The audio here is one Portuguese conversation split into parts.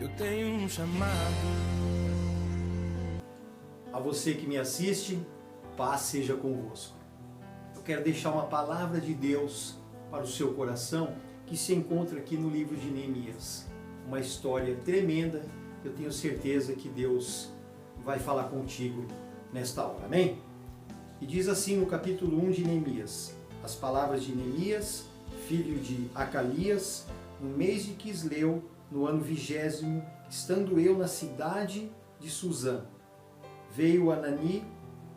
eu tenho um chamado. A você que me assiste, paz seja convosco. Eu quero deixar uma palavra de Deus para o seu coração que se encontra aqui no livro de Neemias. Uma história tremenda, eu tenho certeza que Deus vai falar contigo nesta hora, amém? E diz assim no capítulo 1 de Neemias, as palavras de Neemias, filho de Acalias, no mês de Quisleu, no ano 20º, estando eu na cidade de Suzã, veio Anani,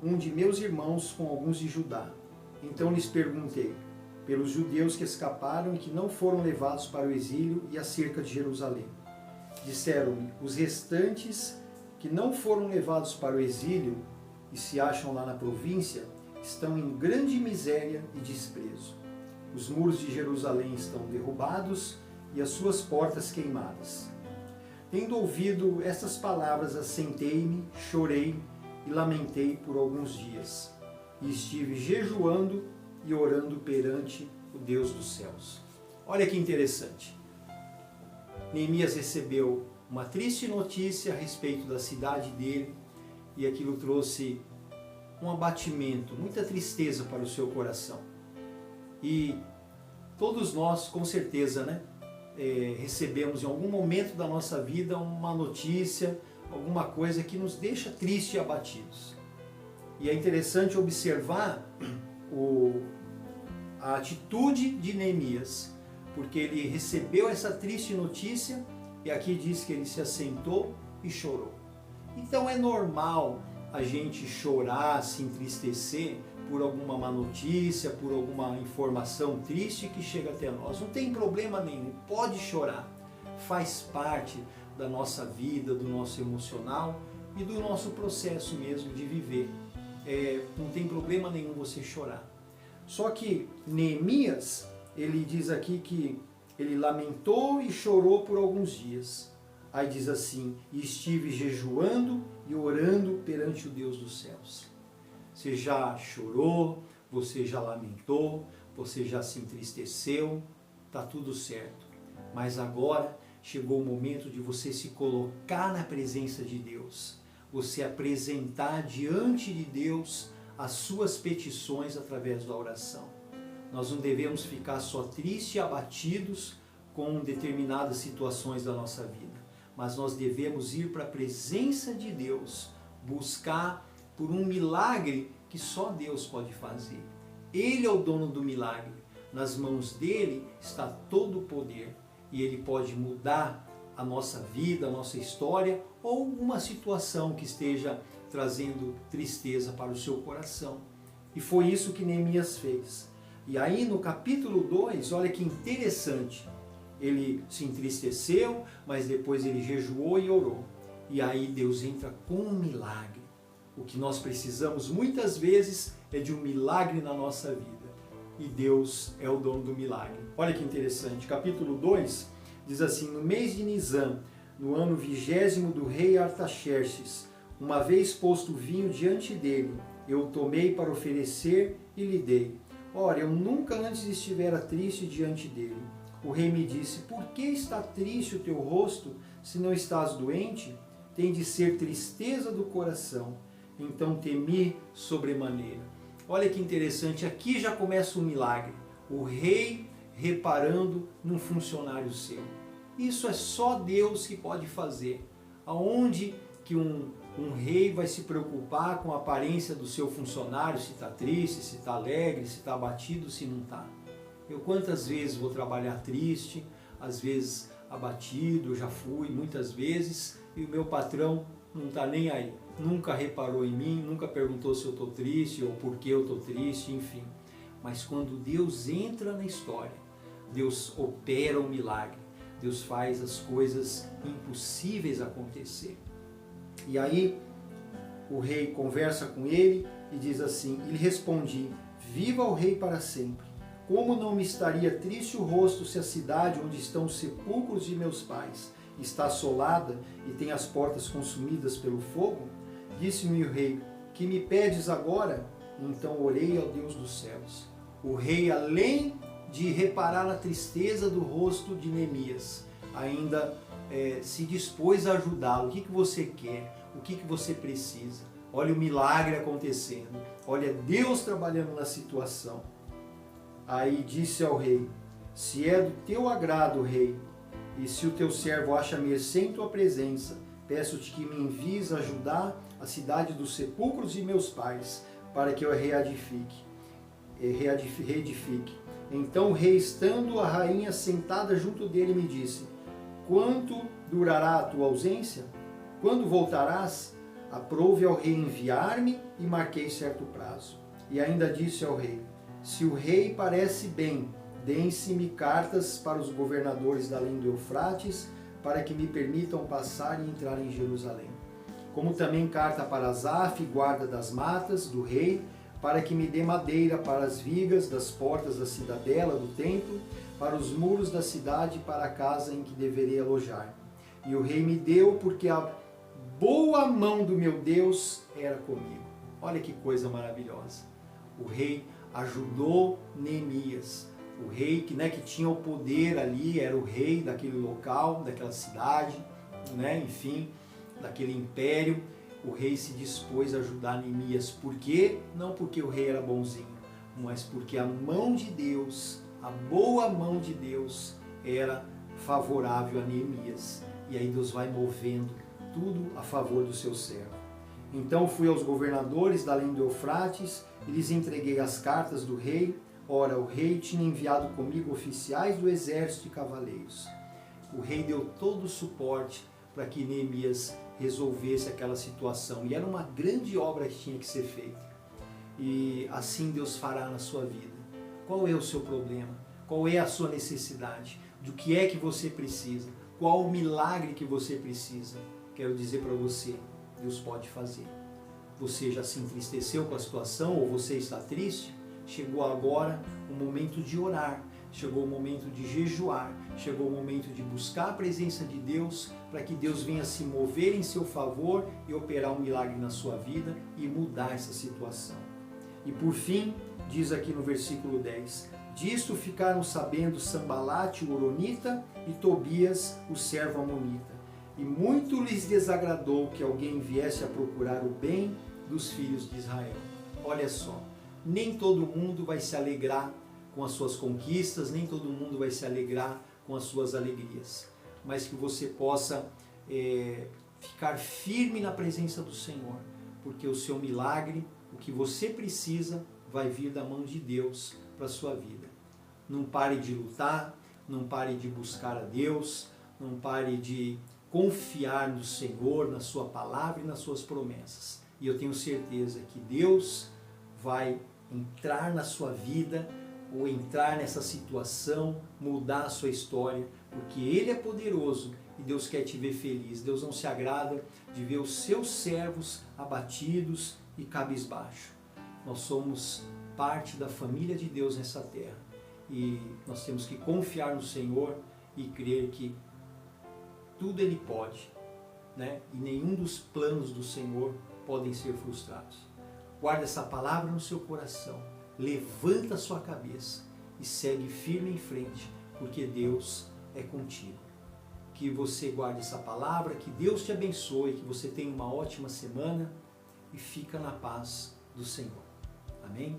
um de meus irmãos, com alguns de Judá. Então lhes perguntei, pelos judeus que escaparam e que não foram levados para o exílio e acerca de Jerusalém. Disseram-me, os restantes que não foram levados para o exílio e se acham lá na província, estão em grande miséria e desprezo. Os muros de Jerusalém estão derrubados e as suas portas queimadas. Tendo ouvido estas palavras, assentei-me, chorei e lamentei por alguns dias. E estive jejuando e orando perante o Deus dos céus. Olha que interessante. Neemias recebeu uma triste notícia a respeito da cidade dele e aquilo trouxe um abatimento, muita tristeza para o seu coração. E todos nós, com certeza, recebemos em algum momento da nossa vida uma notícia, alguma coisa que nos deixa tristes e abatidos. E é interessante observar a atitude de Neemias, porque ele recebeu essa triste notícia e aqui diz que ele se assentou e chorou. Então é normal a gente chorar, se entristecer por alguma má notícia, por alguma informação triste que chega até nós. Não tem problema nenhum, pode chorar. Faz parte da nossa vida, do nosso emocional e do nosso processo mesmo de viver. Não tem problema nenhum você chorar. Só que Neemias, ele diz aqui que ele lamentou e chorou por alguns dias. Aí diz assim, e estive jejuando e orando perante o Deus dos céus. Você já chorou, você já lamentou, você já se entristeceu, está tudo certo. Mas agora chegou o momento de você se colocar na presença de Deus. Você apresentar diante de Deus as suas petições através da oração. Nós não devemos ficar só tristes e abatidos com determinadas situações da nossa vida. Mas nós devemos ir para a presença de Deus, buscar por um milagre que só Deus pode fazer. Ele é o dono do milagre. Nas mãos dele está todo o poder. E ele pode mudar a nossa vida, a nossa história, ou uma situação que esteja trazendo tristeza para o seu coração. E foi isso que Neemias fez. E aí no capítulo 2, olha que interessante. Ele se entristeceu, mas depois ele jejuou e orou. E aí Deus entra com um milagre. O que nós precisamos muitas vezes é de um milagre na nossa vida. E Deus é o dono do milagre. Olha que interessante. Capítulo 2 diz assim, no mês de Nisan, no ano 20º do rei Artaxerxes, uma vez posto o vinho diante dele, eu o tomei para oferecer e lhe dei. Ora, eu nunca antes estivera triste diante dele. O rei me disse, por que está triste o teu rosto, se não estás doente? Tem de ser tristeza do coração. Então temi sobremaneira. Olha que interessante, aqui já começa um milagre. O rei reparando num funcionário seu. Isso é só Deus que pode fazer. Aonde que um rei vai se preocupar com a aparência do seu funcionário, se está triste, se está alegre, se está abatido, se não está? Eu quantas vezes vou trabalhar triste, às vezes abatido, já fui muitas vezes, e o meu patrão não está nem aí. Nunca reparou em mim, nunca perguntou se eu estou triste ou por que eu estou triste, enfim. Mas quando Deus entra na história, Deus opera um milagre, Deus faz as coisas impossíveis acontecer. E aí o rei conversa com ele e diz assim, e lhe respondi, viva o rei para sempre. Como não me estaria triste o rosto se a cidade onde estão os sepulcros de meus pais está assolada e tem as portas consumidas pelo fogo? Disse-me o rei, que me pedes agora? Então orei ao Deus dos céus. O rei, além de reparar na tristeza do rosto de Neemias, ainda se dispôs a ajudá-lo. O que você quer? O que você precisa? Olha o milagre acontecendo. Olha Deus trabalhando na situação. Aí disse ao rei: se é do teu agrado, rei, e se o teu servo acha mercê em tua presença, peço-te que me envies ajudar a cidade dos sepulcros de meus pais, para que eu reedifique. Então o rei, estando a rainha sentada junto dele, me disse: quanto durará a tua ausência? Quando voltarás? Aprouve ao rei enviar-me, e marquei certo prazo. E ainda disse ao rei: se o rei parece bem, deem-se-me cartas para os governadores da além do Eufrates, para que me permitam passar e entrar em Jerusalém. Como também carta para Asaf, guarda das matas, do rei, para que me dê madeira para as vigas das portas da cidadela, do templo, para os muros da cidade e para a casa em que deverei alojar. E o rei me deu, porque a boa mão do meu Deus era comigo. Olha que coisa maravilhosa. O rei ajudou Neemias. O rei que tinha o poder ali, era o rei daquele local, daquela cidade, enfim, daquele império. O rei se dispôs a ajudar Neemias. Por quê? Não porque o rei era bonzinho, mas porque a mão de Deus, a boa mão de Deus, era favorável a Neemias. E aí Deus vai movendo tudo a favor do seu servo. Então fui aos governadores da além do Eufrates e lhes entreguei as cartas do rei. Ora, o rei tinha enviado comigo oficiais do exército e cavaleiros. O rei deu todo o suporte para que Neemias resolvesse aquela situação. E era uma grande obra que tinha que ser feita. E assim Deus fará na sua vida. Qual é o seu problema? Qual é a sua necessidade? Do que é que você precisa? Qual o milagre que você precisa? Quero dizer para você, Deus pode fazer. Você já se entristeceu com a situação ou você está triste? Chegou agora o momento de orar, chegou o momento de jejuar, chegou o momento de buscar a presença de Deus para que Deus venha se mover em seu favor e operar um milagre na sua vida e mudar essa situação. E por fim, diz aqui no versículo 10, disto ficaram sabendo Sambalate, o Horonita, e Tobias, o servo amonita. E muito lhes desagradou que alguém viesse a procurar o bem dos filhos de Israel. Olha só, nem todo mundo vai se alegrar com as suas conquistas, nem todo mundo vai se alegrar com as suas alegrias, mas que você possa ficar firme na presença do Senhor, porque o seu milagre, o que você precisa, vai vir da mão de Deus para a sua vida. Não pare de lutar, não pare de buscar a Deus, não pare de confiar no Senhor, na sua palavra e nas suas promessas. E eu tenho certeza que Deus vai entrar na sua vida, ou entrar nessa situação, mudar a sua história, porque Ele é poderoso e Deus quer te ver feliz. Deus não se agrada de ver os seus servos abatidos e cabisbaixo. Nós somos parte da família de Deus nessa terra e nós temos que confiar no Senhor e crer que tudo Ele pode, e nenhum dos planos do Senhor podem ser frustrados. Guarda essa palavra no seu coração, levanta a sua cabeça e segue firme em frente, porque Deus é contigo. Que você guarde essa palavra, que Deus te abençoe, que você tenha uma ótima semana e fica na paz do Senhor. Amém?